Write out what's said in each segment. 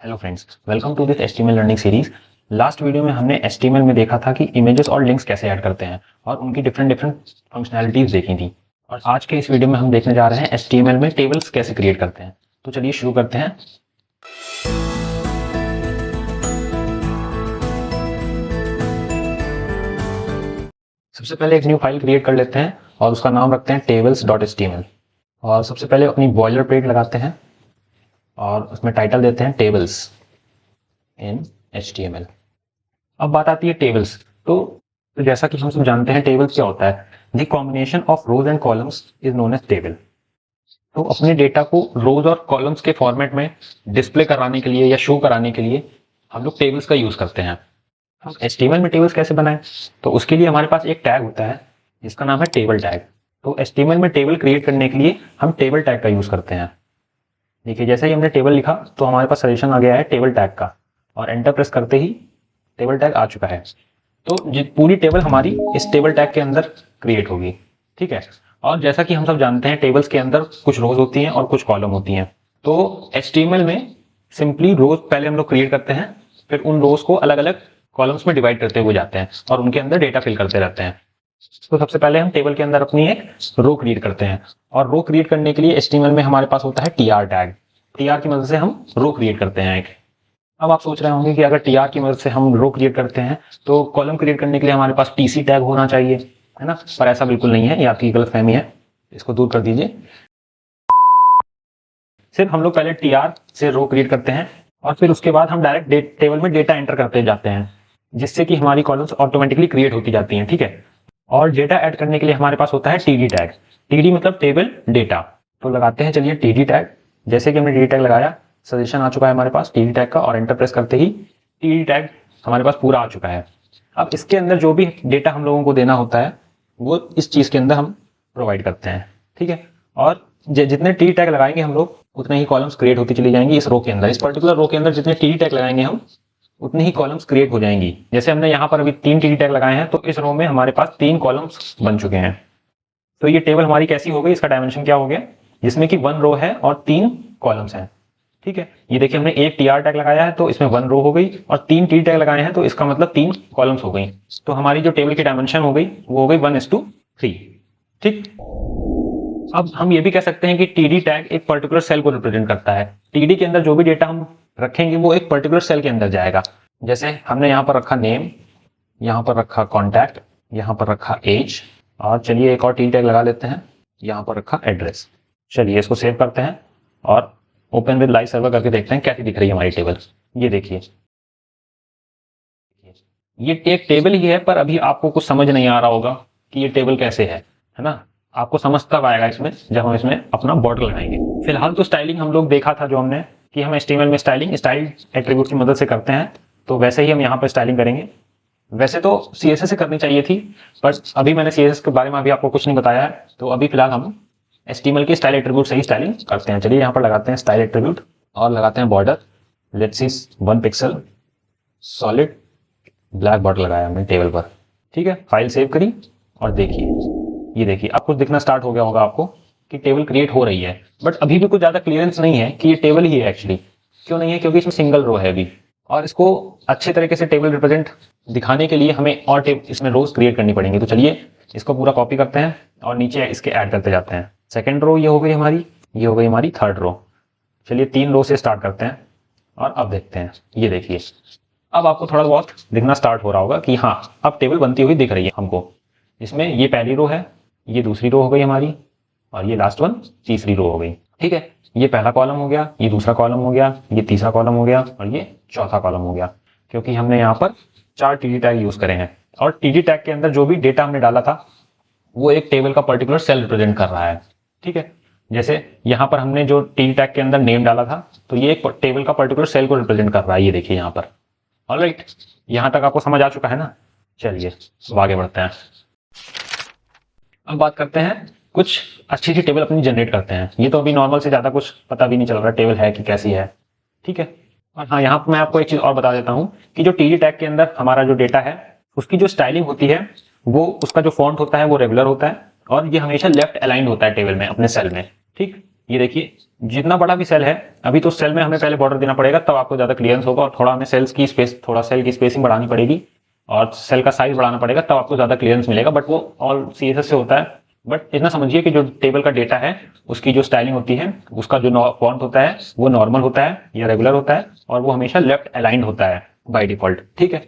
Hello friends, welcome to this HTML learning series. Last video में हमने HTML में देखा था कि इमेजेस और लिंक्स कैसे ऐड करते हैं और उनकी डिफरेंट डिफरेंट फंक्शनैलिटीज देखी थी। और आज के इस वीडियो में हम देखने जा रहे हैं एचटीएमएल में टेबल्स कैसे क्रिएट करते हैं। तो चलिए शुरू करते हैं। सबसे पहले एक न्यू फाइल क्रिएट कर लेते हैं और उसका नाम रखते हैं tables.html। और सबसे पहले अपनी बॉयलर प्लेट लगाते हैं और उसमें टाइटल देते हैं टेबल्स इन HTML। अब बात आती है टेबल्स। तो जैसा कि हम सब जानते हैं टेबल्स क्या होता है। The combination of rows and columns is known as table. तो अपने डेटा को रोज और कॉलम्स के फॉर्मेट में डिस्प्ले कराने के लिए या शो कराने के लिए हम लोग टेबल्स का यूज करते हैं। हम HTML में टेबल्स कैसे बनाएं? तो उसके लिए हमारे पास एक टैग होता है जिसका नाम है टेबल टैग। तो HTML में टेबल क्रिएट करने के लिए हम टेबल टैग का यूज करते हैं। देखिए, जैसे ही हमने टेबल लिखा तो हमारे पास सजेशन आ गया है टेबल टैग का, और एंटर प्रेस करते ही टेबल टैग आ चुका है। तो पूरी टेबल हमारी इस टेबल टैग के अंदर क्रिएट होगी। ठीक है। और जैसा कि हम सब जानते हैं टेबल्स के अंदर कुछ रोज होती हैं और कुछ कॉलम होती हैं। तो HTML में सिंपली रोज पहले हम लोग क्रिएट करते हैं, फिर उन रोज को अलग अलग कॉलम्स में डिवाइड करते हुए जाते हैं और उनके अंदर डेटा फिल करते रहते हैं। तो सबसे पहले हम टेबल के अंदर अपनी एक रो क्रिएट करते हैं, और रो क्रिएट करने के लिए HTML में हमारे पास होता है tr टैग। tr की मदद से हम रो क्रिएट करते हैं एक। अब आप सोच रहे होंगे कि अगर tr की मदद से हम रो क्रिएट करते हैं तो कॉलम क्रिएट करने के लिए हमारे पास tc टैग होना चाहिए, है ना? पर ऐसा बिल्कुल नहीं है, ये आपकी गलतफहमी है, इसको दूर कर दीजिए। सिर्फ हम लोग पहले tr से रो क्रिएट करते हैं और फिर उसके बाद हम डायरेक्ट टेबल में डेटा एंटर करते जाते हैं, जिससे कि हमारी कॉलम्स ऑटोमेटिकली क्रिएट होती जाती हैं। ठीक है। और डेटा ऐड करने के लिए हमारे पास होता है td टैग। td मतलब टेबल डेटा। तो लगाते हैं चलिए td टैग। जैसे कि हमने td टैग लगाया, सजेशन आ चुका है हमारे पास td टैग का, और एंटर प्रेस करते ही td टैग हमारे पास पूरा आ चुका है। अब इसके अंदर जो भी डेटा हम लोगों को देना होता है वो इस चीज के अंदर हम प्रोवाइड करते हैं। ठीक है। और जितने td टैग लगाएंगे हम लोग उतने ही कॉलम्स क्रिएट होती चली जाएंगी इस रो के अंदर। इस पर्टिकुलर रो के अंदर जितने td टैग लगाएंगे हम उतनी ही कॉलम्स क्रिएट हो जाएंगी। जैसे हमने यहाँ पर अभी 3 td टैग लगाए हैं तो इस रो में हमारे पास 3 कॉलम्स बन चुके हैं। तो ये टेबल हमारी कैसी हो गई, इसका डायमेंशन क्या हो गया, जिसमें कि 1 रो है और 3 कॉलम्स हैं। ठीक है। ये देखिए, हमने एक tr टैग लगाया है तो इसमें 1 रो हो गई, और 3 td टैग लगाए हैं तो इसका मतलब 3 कॉलम्स हो गई। तो हमारी जो टेबल की डायमेंशन हो गई वो हो गई 1:3। ठीक। अब हम ये भी कह सकते हैं कि td टैग एक पर्टिकुलर सेल को रिप्रेजेंट करता है। td के अंदर जो भी डेटा हम रखेंगे वो एक पर्टिकुलर सेल के अंदर जाएगा। जैसे हमने यहाँ पर रखा नेम, यहाँ पर रखा कॉन्टैक्ट, यहाँ पर रखा एज, और चलिए एक और td टैग लगा लेते हैं, यहाँ पर रखा एड्रेस। चलिए इसको सेव करते हैं और ओपन विद लाइव सर्वर करके देखते हैं कैसी दिख रही है हमारी टेबल। ये देखिए, ये एक टेबल ही है, पर अभी आपको कुछ समझ नहीं आ रहा होगा कि ये टेबल कैसे है ना? आपको समझ तब आएगा इसमें जब हम इसमें अपना बॉर्डर लगाएंगे। फिलहाल तो स्टाइलिंग हम लोग देखा था जो हमने, कि हम HTML में स्टाइल एट्रीब्यूट की मदद से करते हैं, तो वैसे ही हम यहाँ पर स्टाइलिंग करेंगे। वैसे तो CSS से करनी चाहिए थी, पर अभी मैंने CSS के बारे में अभी आपको कुछ नहीं बताया है, तो अभी फिलहाल हम HTML के स्टाइल एट्रीब्यूट से ही स्टाइलिंग करते हैं। चलिए यहाँ पर लगाते हैं स्टाइल एट्रीब्यूट और लगाते हैं border. Let's see 1 pixel solid black border लगाया हमने टेबल पर। ठीक है। फाइल सेव करी और देखिए, ये देखिए अब कुछ दिखना स्टार्ट हो गया होगा आपको कि टेबल क्रिएट हो रही है, बट अभी भी कुछ ज्यादा क्लियरेंस नहीं है कि ये टेबल ही है एक्चुअली। क्यों नहीं है? क्योंकि इसमें सिंगल रो है अभी, और इसको अच्छे तरीके से टेबल रिप्रेजेंट दिखाने के लिए हमें और इसमें रोज क्रिएट करनी पड़ेंगी। तो चलिए इसको पूरा कॉपी करते हैं और नीचे इसके ऐड करते जाते हैं। सेकेंड रो ये हो गई हमारी, ये हो गई हमारी थर्ड रो। चलिए 3 रो से स्टार्ट करते हैं और अब देखते हैं। ये देखिए, अब आपको थोड़ा बहुत दिखना स्टार्ट हो रहा होगा कि हाँ अब टेबल बनती हुई दिख रही है हमको। इसमें ये पहली रो है, ये दूसरी रो हो गई हमारी, और ये लास्ट वन तीसरी रो हो गई। ठीक है। ये पहला कॉलम हो गया, ये दूसरा कॉलम हो गया, ये तीसरा कॉलम हो गया, और ये चौथा कॉलम हो गया, क्योंकि हमने यहाँ पर 4 td टैग यूज करे हैं। और td टैग के अंदर जो भी डेटा हमने डाला था वो एक टेबल का पर्टिकुलर सेल रिप्रेजेंट कर रहा है। ठीक है। जैसे यहाँ पर हमने जो td टैग के अंदर नेम डाला था तो ये एक टेबल का पर्टिकुलर सेल को रिप्रेजेंट कर रहा है। ये देखिए यहाँ पर। ऑलराइट, यहाँ तक आपको समझ आ चुका है ना? चलिए अब आगे बढ़ते हैं। अब बात करते हैं कुछ अच्छी सी टेबल अपनी जनरेट करते हैं। ये तो अभी नॉर्मल से ज्यादा कुछ पता भी नहीं चल रहा टेबल है कि कैसी है। ठीक है। और हाँ, यहाँ पर मैं आपको एक चीज और बता देता हूँ कि जो td टैग के अंदर हमारा जो डेटा है उसकी जो स्टाइलिंग होती है वो, उसका जो फॉन्ट होता है वो रेगुलर होता है, और ये हमेशा लेफ्ट अलाइंड होता है टेबल में अपने सेल में। ठीक। ये देखिए जितना बड़ा भी सेल है, अभी तो सेल में हमें पहले बॉर्डर देना पड़ेगा, तब आपको ज्यादा क्लियरेंस होगा, और थोड़ा हमें सेल्स की स्पेस, थोड़ा सेल की स्पेसिंग बढ़ानी पड़ेगी और सेल का साइज बढ़ाना पड़ेगा, तब आपको ज्यादा क्लियरेंस मिलेगा। बट वो ऑल CSS से होता है। बट इतना समझिए कि जो टेबल का डेटा है उसकी जो स्टाइलिंग होती है, उसका जो फॉन्ट होता है वो नॉर्मल होता है या रेगुलर होता है, और वो हमेशा लेफ्ट अलाइंड होता है बाय डिफॉल्ट। ठीक है,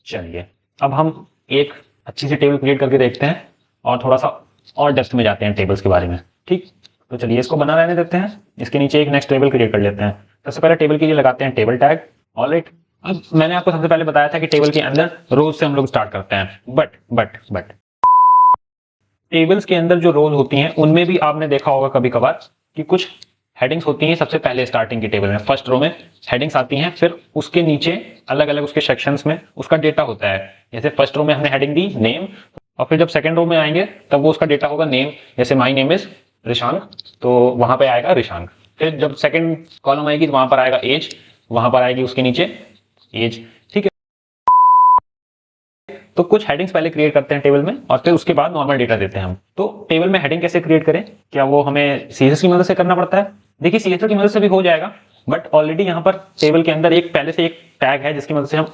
चलिए अब हम एक अच्छी सी टेबल क्रिएट करके देखते हैं और थोड़ा सा और डेप्थ में जाते हैं टेबल्स के बारे में। ठीक, तो चलिए इसको बना रहने देते हैं, इसके नीचे एक नेक्स्ट टेबल क्रिएट कर लेते हैं। सबसे पहले टेबल के लिए लगाते हैं टेबल टैग। ऑलराइट, अब मैंने आपको सबसे पहले बताया था कि टेबल के अंदर रोज से हम लोग स्टार्ट करते हैं, बट टेबल्स के अंदर जो रोज होती हैं उनमें भी आपने देखा होगा कभी कभार कि कुछ हेडिंग्स होती हैं। सबसे पहले स्टार्टिंग की टेबल में फर्स्ट रो में हेडिंग्स आती हैं, फिर उसके नीचे अलग अलग उसके सेक्शंस में उसका डेटा होता है। जैसे फर्स्ट रो में हमने हेडिंग दी नेम, और फिर जब सेकंड रो में आएंगे तब वो उसका डेटा होगा नेम, जैसे माई नेम इज रिशांक, तो वहां पे आएगा रिशांक। फिर जब सेकंड कॉलम आएगी तो वहां पर आएगा एज, वहां पर आएगी उसके नीचे एज। ठीक है, तो कुछ हेडिंग्स पहले क्रिएट करते हैं टेबल में और फिर उसके बाद नॉर्मल डेटा देते हैं हम। तो टेबल में हेडिंग कैसे क्रिएट करें, क्या वो हमें CSS की मदद से करना पड़ता है? देखिए CSS की मदद से भी हो जाएगा, बट ऑलरेडी यहाँ पर टेबल के अंदर एक पहले से एक टैग है जिसकी मदद से हम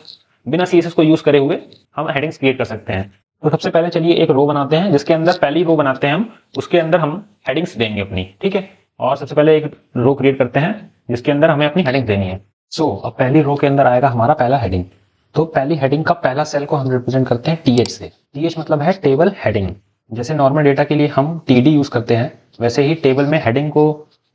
बिना CSS को यूज करे हुए हम हेडिंग्स क्रिएट कर सकते हैं। तो सबसे पहले चलिए एक रो बनाते हैं, जिसके अंदर पहली रो बनाते हैं हम, उसके अंदर हम हेडिंग्स देंगे अपनी। ठीक है, और सबसे पहले एक रो क्रिएट करते हैं जिसके अंदर हमें अपनी हेडिंग देनी है। सो अब पहली रो के अंदर आएगा हमारा पहला हेडिंग। तो पहली हेडिंग का पहला सेल को हम रिप्रेजेंट करते हैं TH से। TH मतलब है टेबल हेडिंग। जैसे नॉर्मल डेटा के लिए हम TD यूज करते हैं, वैसे ही टेबल में हेडिंग को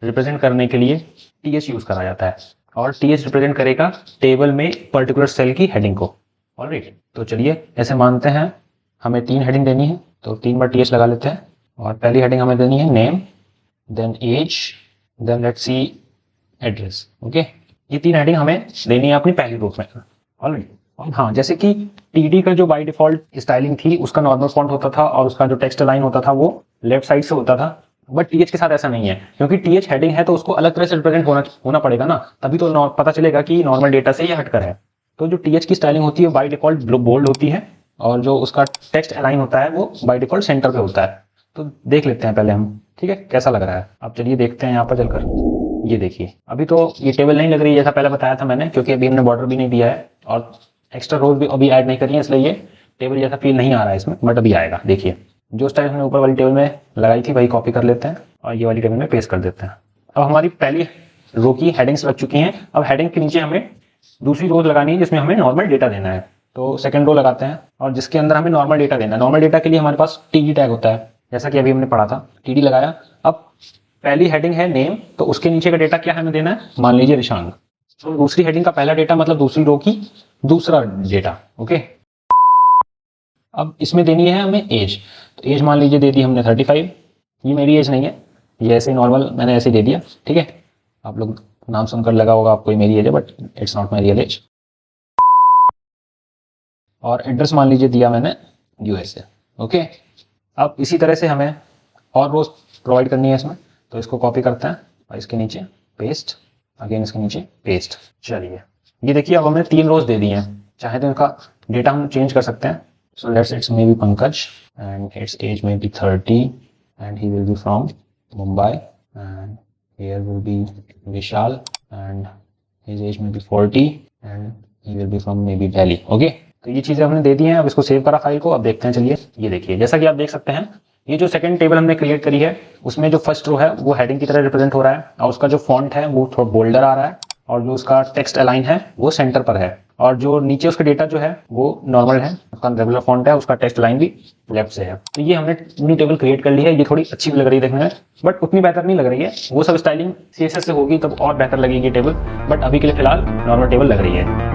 रिप्रेजेंट करने के लिए TH यूज करा जाता है, और TH रिप्रेजेंट करेगा टेबल में पर्टिकुलर सेल की हेडिंग को। ऑलराइट, तो चलिए ऐसे मानते हैं हमें 3 हेडिंग देनी है, तो 3 बार TH लगा लेते हैं। और पहली हेडिंग हमें देनी है name, then age, then let's see address. Okay, ये 3 हेडिंग हमें देनी है अपनी पहली रो में। ऑलराइट, और हाँ, जैसे कि TD का जो बाय डिफॉल्ट स्टाइलिंग थी उसका नॉर्मल फॉन्ट होता था और उसका जो टेक्स्ट लाइन होता था वो लेफ्ट साइड से होता था, बट TH के साथ ऐसा नहीं है, क्योंकि TH हेडिंग है तो उसको अलग तरह से रिप्रेजेंट होना पड़ेगा ना, तभी तो पता चलेगा कि नॉर्मल डेटा से ये हटकर है। तो जो TH की स्टाइलिंग होती है बाय डिफॉल्ट बोल्ड होती है, और जो उसका टेक्स्ट अलाइन होता है वो बाय डिफॉल्ट सेंटर पे होता है। तो देख लेते हैं पहले हम, ठीक है, कैसा लग रहा है। अब चलिए देखते हैं यहाँ पर चलकर। ये देखिए अभी तो ये टेबल नहीं लग रही है जैसा पहले बताया था मैंने, क्योंकि अभी हमने बॉर्डर भी नहीं दिया है और एक्स्ट्रा रोज भी अभी ऐड नहीं करी है, इसलिए ये टेबल जैसा फील नहीं आ रहा है इसमें, बट अभी आएगा। देखिए जो स्टाइल हमने ऊपर वाली टेबल में लगाई थी वही कॉपी कर लेते हैं और ये वाली टेबल में पेस्ट कर देते हैं। अब हमारी पहली रो की हेडिंग्स लग चुकी हैं। अब हेडिंग के नीचे हमें दूसरी रोज लगानी है जिसमें हमें नॉर्मल डेटा देना है। तो सेकंड रो लगाते हैं और जिसके अंदर हमें नॉर्मल डेटा देना है। नॉर्मल डेटा के लिए हमारे पास TD टैग होता है, जैसा कि अभी हमने पढ़ा था। TD लगाया। अब पहली हेडिंग है नेम, तो उसके नीचे का डेटा क्या हमें देना है, मान लीजिए रिशांक। तो दूसरी हेडिंग का पहला डेटा मतलब दूसरी रो की दूसरा डेटा। ओके, अब इसमें देनी है हमें एज। तो एज मान लीजिए दे दी हमने 35। ये मेरी एज नहीं है, ये ऐसे नॉर्मल मैंने ऐसे दे दिया। ठीक है, आप लोग नाम सुनकर लगा होगा आपको ये मेरी एज है, but it's not my real age. और एड्रेस मान लीजिए दिया मैंने USA। ओके, अब इसी तरह से हमें और रोज प्रोवाइड करनी है इसमें, तो इसको कॉपी करते हैं और इसके नीचे पेस्ट, अगेन इसके नीचे पेस्ट। चलिए ये देखिए अब हमने 3 रोज दे दी हैं, चाहे तो इनका डेटा हम चेंज कर सकते हैं। So let's its may be Pankaj and its age may be 30 and he will be from Mumbai and here will be Vishal and his age may be 40 and he will be from may be Delhi. Okay, तो ये चीजें हमने दे दी हैं। अब इसको save करा file को, अब देखते हैं। चलिए ये देखिए जैसा कि आप देख सकते हैं, ये जो सेकंड टेबल हमने क्रिएट करी है उसमें जो फर्स्ट रो है वो हेडिंग की तरह रिप्रेजेंट हो रहा है, और उसका जो फॉन्ट है वो थोड़ा बोल्डर आ रहा है, और जो उसका टेक्स्ट अलाइन है वो सेंटर पर है, और जो नीचे उसका डेटा जो है वो नॉर्मल है, उसका रेगुलर फॉन्ट है, उसका टेक्स्ट लाइन भी लेफ्ट से है। तो ये हमने पूरी टेबल क्रिएट कर ली है। ये थोड़ी अच्छी भी लग रही है देखने में, बट उतनी बेहतर नहीं लग रही है। वो सब स्टाइलिंग CSS से होगी तब और बेहतर लगेगी टेबल, बट अभी के लिए फिलहाल नॉर्मल टेबल लग रही है।